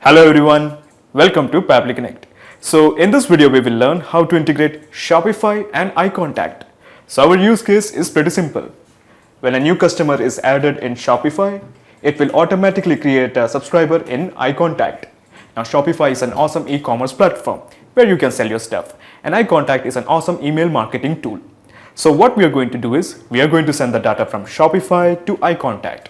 Hello everyone, welcome to Pabbly Connect. So in this video we will learn how to integrate Shopify and iContact. So our use case is pretty simple. When a new customer is added in Shopify, it will automatically create a subscriber in iContact. Now Shopify is an awesome e-commerce platform where you can sell your stuff, and iContact is an awesome email marketing tool. So what we are going to do is we are going to send the data from Shopify to iContact.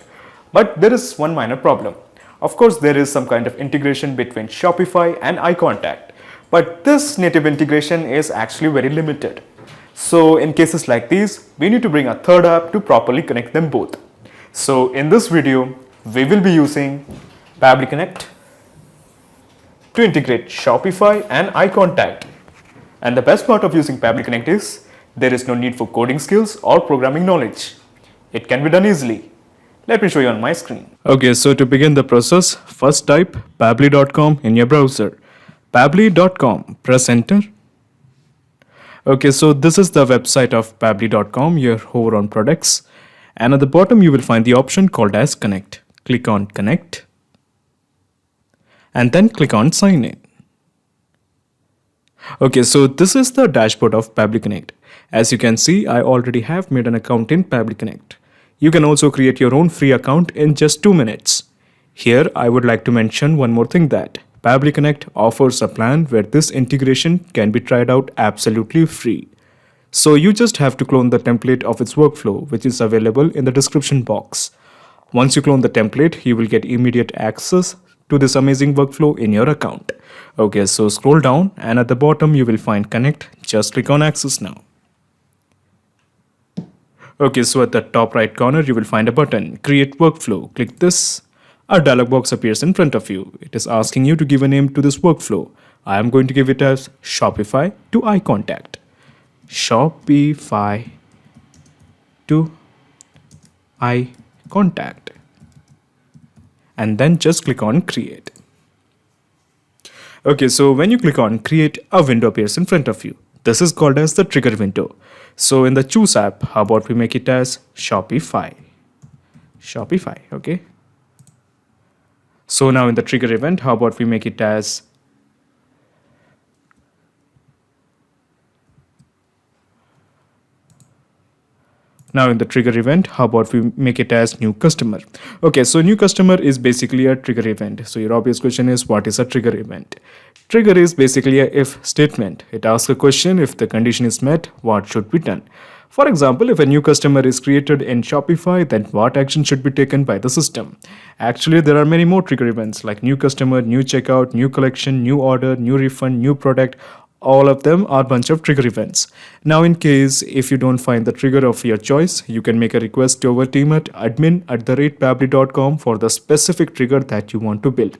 But there is one minor problem. Of course, there is some kind of integration between Shopify and iContact, but this native integration is actually very limited. So in cases like these, we need to bring a third app to properly connect them both. So in this video, we will be using Pabbly Connect to integrate Shopify and iContact. And the best part of using Pabbly Connect is there is no need for coding skills or programming knowledge. It can be done easily. Let me show you on my screen. Okay, so to begin the process, first type pabbly.com in your browser. Pabbly.com, press enter. Okay, so this is the website of pabbly.com, your hover on products. And at the bottom, you will find the option called as Connect. Click on Connect. And then click on Sign In. Okay, so this is the dashboard of Pabbly Connect. As you can see, I already have made an account in Pabbly Connect. You can also create your own free account in just 2 minutes. Here, I would like to mention one more thing that Pabbly Connect offers a plan where this integration can be tried out absolutely free. So you just have to clone the template of its workflow, which is available in the description box. Once you clone the template, you will get immediate access to this amazing workflow in your account. Okay, so scroll down and at the bottom you will find Connect. Just click on Access now. Okay, so at the top right corner, you will find a button, Create Workflow. Click this. A dialog box appears in front of you. It is asking you to give a name to this workflow. I am going to give it as Shopify to iContact. Shopify to iContact. And then just click on Create. Okay, so when you click on Create, a window appears in front of you. This is called as the trigger window. So in the Choose app, how about we make it as Shopify? Shopify, okay? So now in the trigger event, how about we make it as new customer? Okay, so new customer is basically a trigger event. So your obvious question is, what is a trigger event? Trigger is basically a if statement. It asks a question, if the condition is met, what should be done? For example, if a new customer is created in Shopify, then what action should be taken by the system? Actually, there are many more trigger events like new customer, new checkout, new collection, new order, new refund, new product. All of them are a bunch of trigger events. Now in case if you don't find the trigger of your choice, you can make a request to our team at admin@pabbly.com for the specific trigger that you want to build.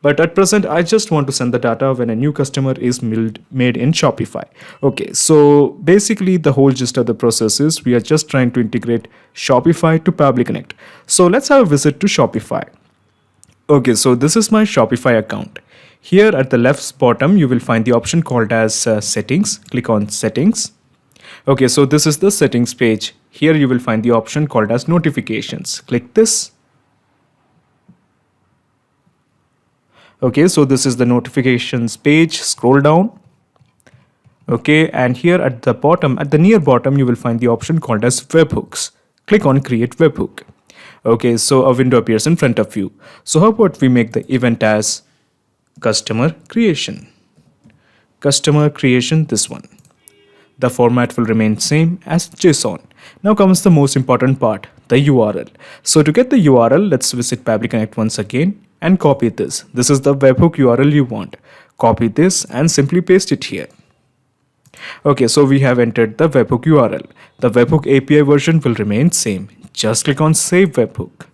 But at present, I just want to send the data when a new customer is made in Shopify. Okay, so basically the whole gist of the process is we are just trying to integrate Shopify to Pabbly Connect. So let's have a visit to Shopify. Okay, so this is my Shopify account. Here at the left bottom, you will find the option called as Settings. Click on Settings. Okay, so this is the settings page. Here you will find the option called as Notifications. Click this. Okay, so this is the notifications page. Scroll down. Okay, and here at the bottom, at the near bottom, you will find the option called as Webhooks. Click on Create Webhook. Okay, so a window appears in front of you. So how about we make the event as Customer Creation. Customer Creation, this one. The format will remain same as JSON. Now comes the most important part, the URL. So to get the URL, let's visit Pabbly Connect once again and copy this. This is the webhook URL you want. Copy this and simply paste it here. Okay, so we have entered the webhook URL. The webhook API version will remain same. Just click on Save Webhook.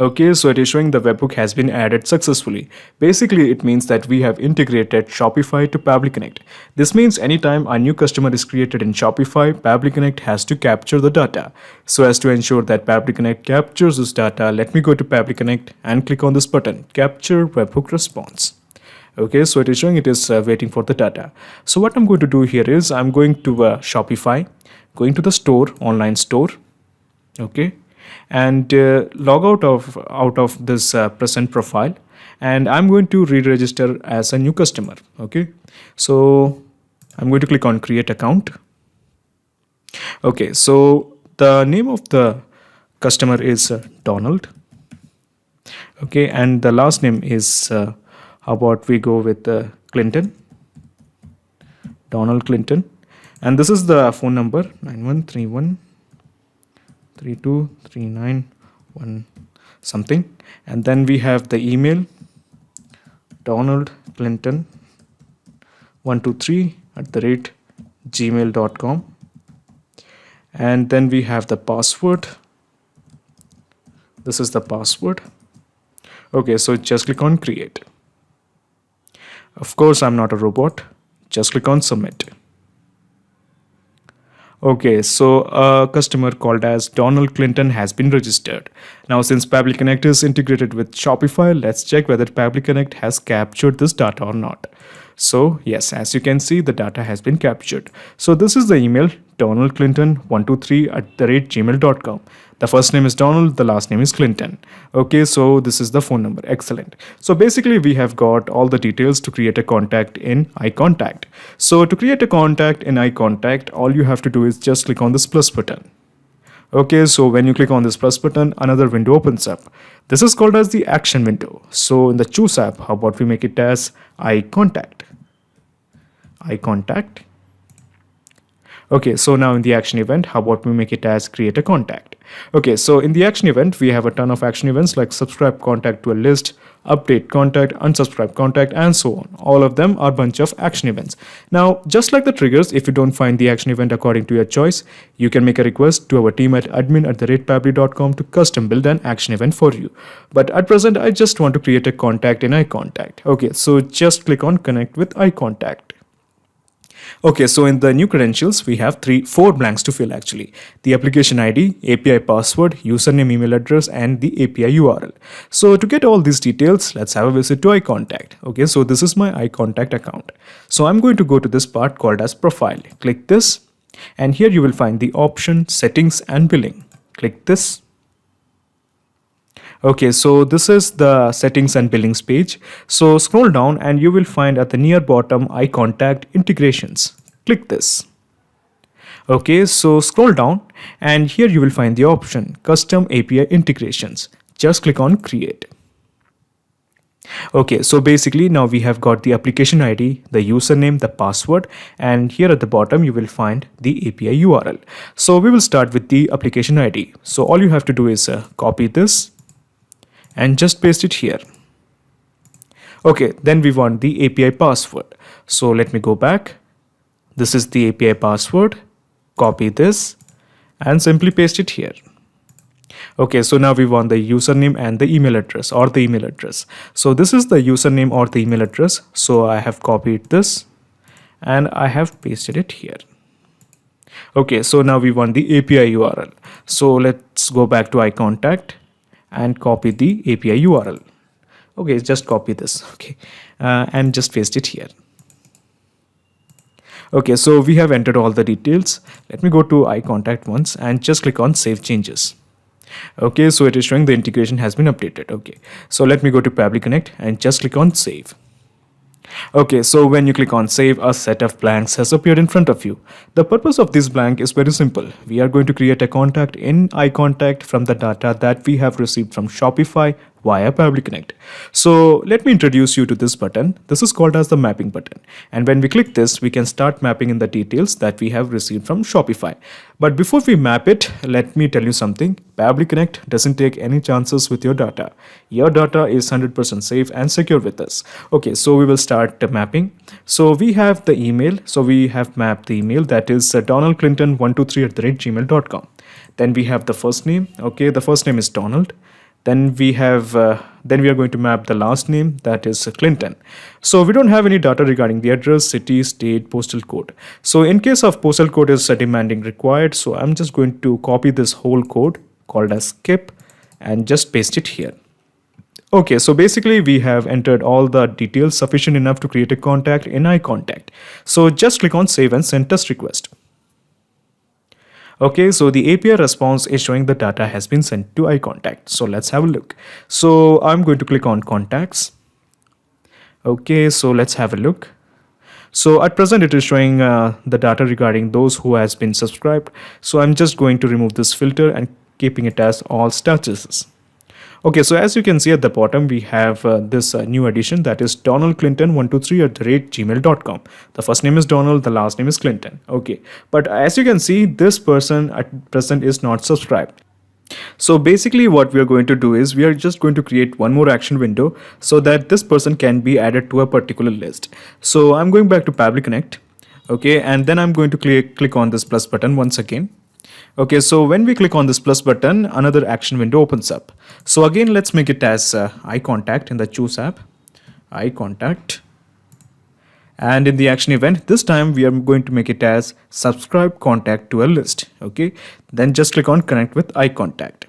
Okay, so it is showing the webhook has been added successfully. Basically, it means that we have integrated Shopify to Pabbly Connect. This means anytime a new customer is created in Shopify, Pabbly Connect has to capture the data. So as to ensure that Pabbly Connect captures this data, let me go to Pabbly Connect and click on this button, Capture Webhook Response. Okay, so it is showing it is waiting for the data. So what I'm going to do here is I'm going to Shopify, going to the store, online store. Okay. and log out of this present profile, and I'm going to re-register as a new customer. Okay, so I'm going to click on create account. Okay, so the name of the customer is Donald. Okay, and the last name is how about we go with Clinton, Donald Clinton, and this is the phone number 91313239 something, and then we have the email donaldclinton123@gmail.com, and then we have the password. This is the password. Okay, so just click on create. Of course, I'm not a robot. Just click on submit. Okay, so a customer called as Donald Clinton has been registered. Now, since Pabbly Connect is integrated with Shopify, let's check whether Pabbly Connect has captured this data or not. So yes, as you can see, the data has been captured. So this is the email donaldclinton123@gmail.com. The first name is Donald, the last name is Clinton. Okay, so this is the phone number. Excellent. So basically we have got all the details to create a contact in iContact. So to create a contact in iContact, all you have to do is just click on this plus button. Okay, so when you click on this plus button, another window opens up. This is called as the action window. So in the choose app, how about we make it as iContact. iContact. Okay, so now in the action event, how about we make it as create a contact. Okay, so in the action event, we have a ton of action events like subscribe contact to a list, update contact, unsubscribe contact, and so on. All of them are a bunch of action events. Now, just like the triggers, if you don't find the action event according to your choice, you can make a request to our team at admin@pabbly.com to custom build an action event for you. But at present, I just want to create a contact in iContact. Okay, so just click on connect with iContact. Okay, so in the new credentials, we have four blanks to fill actually. The application ID, API password, username, email address, and the API URL. So to get all these details, let's have a visit to iContact. Okay, so this is my iContact account. So I'm going to go to this part called as profile. Click this, and here you will find the option settings and billing. Click this. Okay, so this is the settings and billings page. So scroll down and you will find at the near bottom iContact integrations. Click this. Okay, so scroll down and here you will find the option custom API integrations. Just click on create. Okay, so basically now we have got the application ID, the username, the password, and here at the bottom you will find the API URL. So we will start with the application ID. So all you have to do is copy this and just paste it here. Okay, then we want the API password. So let me go back. This is the API password. Copy this and simply paste it here. Okay, so now we want the username and the email address or the email address. So this is the username or the email address. So I have copied this and I have pasted it here. Okay, so now we want the API URL. So let's go back to iContact and copy the API URL. Okay, just copy this, okay, and just paste it here. Okay, so we have entered all the details. Let me go to iContact once and just click on Save Changes. Okay, so it is showing the integration has been updated. Okay, so let me go to Pabbly Connect and just click on Save. Okay, so when you click on save, a set of blanks has appeared in front of you. The purpose of this blank is very simple. We are going to create a contact in iContact from the data that we have received from Shopify via Pabbly Connect. So let me introduce you to this button. This is called as the mapping button. And when we click this, we can start mapping in the details that we have received from Shopify. But before we map it, let me tell you something. Pabbly Connect doesn't take any chances with your data. Your data is 100% safe and secure with us. Okay, so we will start the mapping. So we have the email. So we have mapped the email, that is donaldclinton123@gmail.com. Then we have the first name. Okay, the first name is Donald. Then we are going to map the last name, that is Clinton. So we don't have any data regarding the address, city, state, postal code. So in case of postal code is demanding required, so I'm just going to copy this whole code called as skip and just paste it here. Okay, so basically we have entered all the details sufficient enough to create a contact in iContact. So just click on save and send test request. Okay, so the API response is showing the data has been sent to iContact. So let's have a look. So I'm going to click on contacts. Okay, so let's have a look. So at present it is showing the data regarding those who has been subscribed. So I'm just going to remove this filter and keeping it as all statuses. Okay, so as you can see at the bottom, we have this new addition, that is 𝙃𝙖𝙬𝗍𝗍@gmail.com. The first name is Donald, the last name is Clinton. Okay, but as you can see, this person at present is not subscribed. So basically what we are going to do is we are just going to create one more action window so that this person can be added to a particular list. So I'm going back to Pabbly Connect. Okay, and then I'm going to click on this plus button once again. Okay, so when we click on this plus button, another action window opens up. So again, let's make it as iContact in the Choose app, iContact. And in the action event, this time we are going to make it as subscribe contact to a list. Okay, then just click on connect with iContact.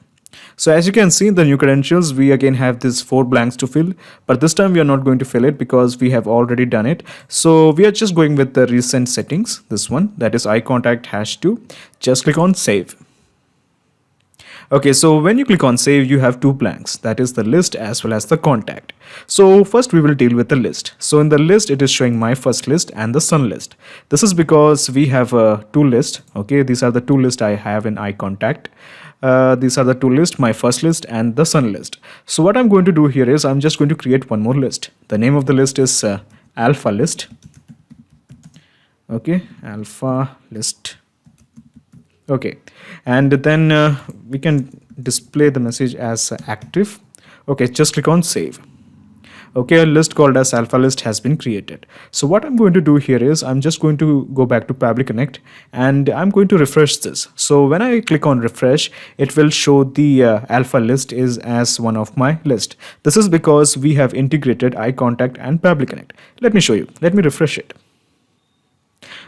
So as you can see in the new credentials, we again have these 4 blanks to fill, but this time we are not going to fill it because we have already done it. So we are just going with the recent settings, this one, that is iContact #2. Just click on save. Okay, so when you click on save, you have 2 blanks, that is the list as well as the contact. So first we will deal with the list. So in the list, it is showing my first list and the son list. This is because we have 2 lists. Okay, these are the 2 lists I have in iContact. These are the 2 lists, my first list and the son list. So what I'm going to do here is I'm just going to create one more list. The name of the list is alpha list. Okay, alpha list. Okay, and then we can display the message as active. Okay, just click on save. Okay, a list called as alpha list has been created. So what I'm going to do here is I'm just going to go back to Pabbly Connect and I'm going to refresh this. So when I click on refresh, it will show the alpha list is as one of my list. This is because we have integrated iContact and Pabbly Connect. Let me show you. Let me refresh it.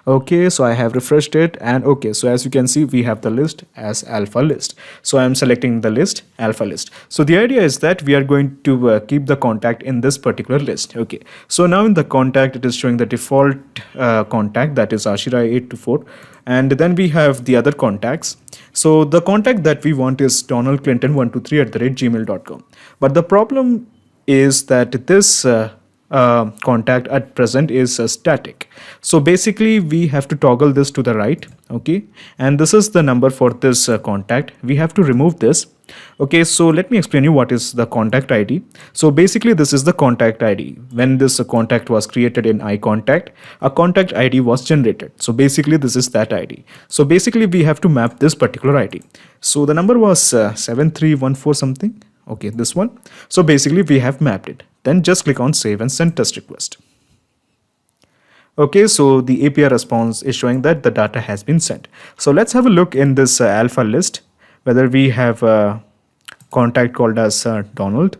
Okay, so I have refreshed it, and okay, so as you can see, we have the list as alpha list. So I am selecting the list alpha list. So the idea is that we are going to keep the contact in this particular list. Okay, so now in the contact, it is showing the default contact, that is 𝙃𝙬𝗍𝗍𝗪, and then we have the other contacts. So the contact that we want is DonaldClinton123@gmail.com. But the problem is that this contact at present is static. So basically we have to toggle this to the right. Okay, and this is the number for this contact. We have to remove this. Okay, so let me explain you what is the contact ID. So basically this is the contact ID. When this contact was created in iContact, a contact ID was generated. So basically this is that ID. So basically we have to map this particular ID. So the number was 7314 something. Okay, this one. So basically we have mapped it. Then just click on save and send test request. Okay, so the API response is showing that the data has been sent. So let's have a look in this alpha list whether we have a contact called as Donald.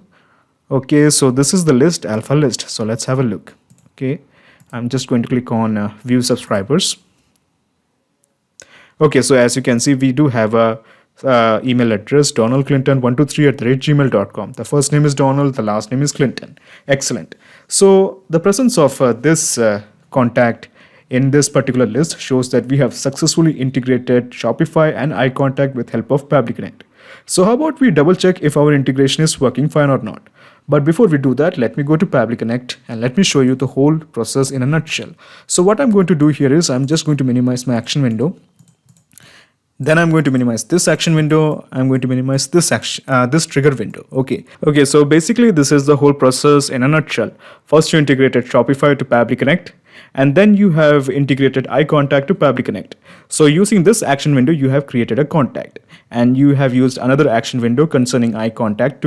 Okay, so this is the list, alpha list. So let's have a look. Okay, I'm just going to click on view subscribers. Okay, so as you can see, we do have a email address DonaldClinton123@gmail.com. The first name is Donald, the last name is Clinton. Excellent. So the presence of this contact in this particular list shows that we have successfully integrated Shopify and iContact with help of Pabbly Connect. So how about we double check if our integration is working fine or not. But before we do that, let me go to Pabbly Connect and let me show you the whole process in a nutshell. So what I'm going to do here is I'm just going to minimize my action window. Then I'm going to minimize this action window. I'm going to minimize this this trigger window. Okay. So basically this is the whole process in a nutshell. First you integrated Shopify to Pabbly Connect, and then you have integrated iContact to Pabbly Connect. So using this action window, you have created a contact, and you have used another action window concerning iContact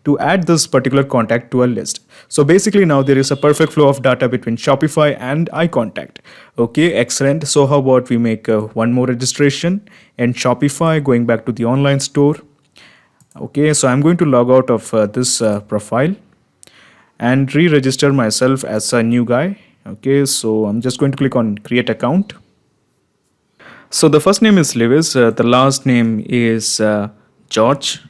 to add this particular contact to a list. So basically now there is a perfect flow of data between Shopify and iContact. Okay, excellent. So how about we make one more registration in Shopify, going back to the online store. Okay, so I'm going to log out of this profile and re-register myself as a new guy. Okay, so I'm just going to click on create account. So the first name is Lewis, the last name is George.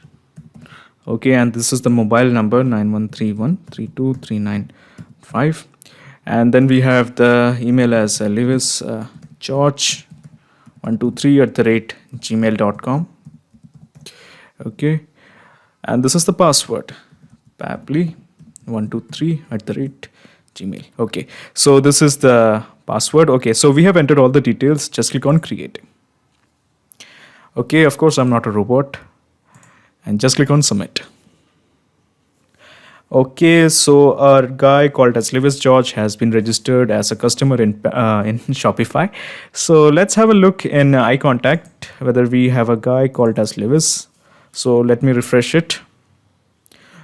Okay, and this is the mobile number 9131323955, and then we have the email as Lewis George 123@gmail.com. Okay, and this is the password, Pabbly123@gmail. Okay, so this is the password. Okay, so we have entered all the details. Just click on create. Okay, of course I'm not a robot, and just click on submit. Okay, so our guy called as Lewis George has been registered as a customer in Shopify. So let's have a look in iContact whether we have a guy called as Lewis. So let me refresh it.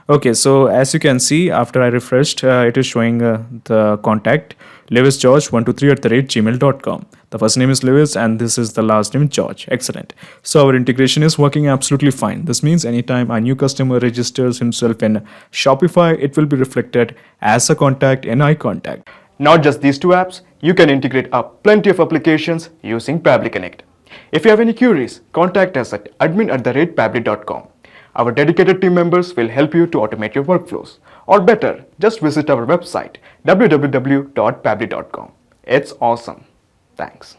Okay, so as you can see, after I refreshed, it is showing the contact 𝙃𝙖𝙫𝙗@gmail.com. The first name is Lewis and this is the last name George. Excellent. So our integration is working absolutely fine. This means anytime a new customer registers himself in Shopify, it will be reflected as a contact in iContact. Not just these two apps, you can integrate up plenty of applications using Pabbly Connect. If you have any queries, contact us at admin@pabbly.com. Our dedicated team members will help you to automate your workflows. Or better, just visit our website www.pabbly.com. It's awesome. Thanks.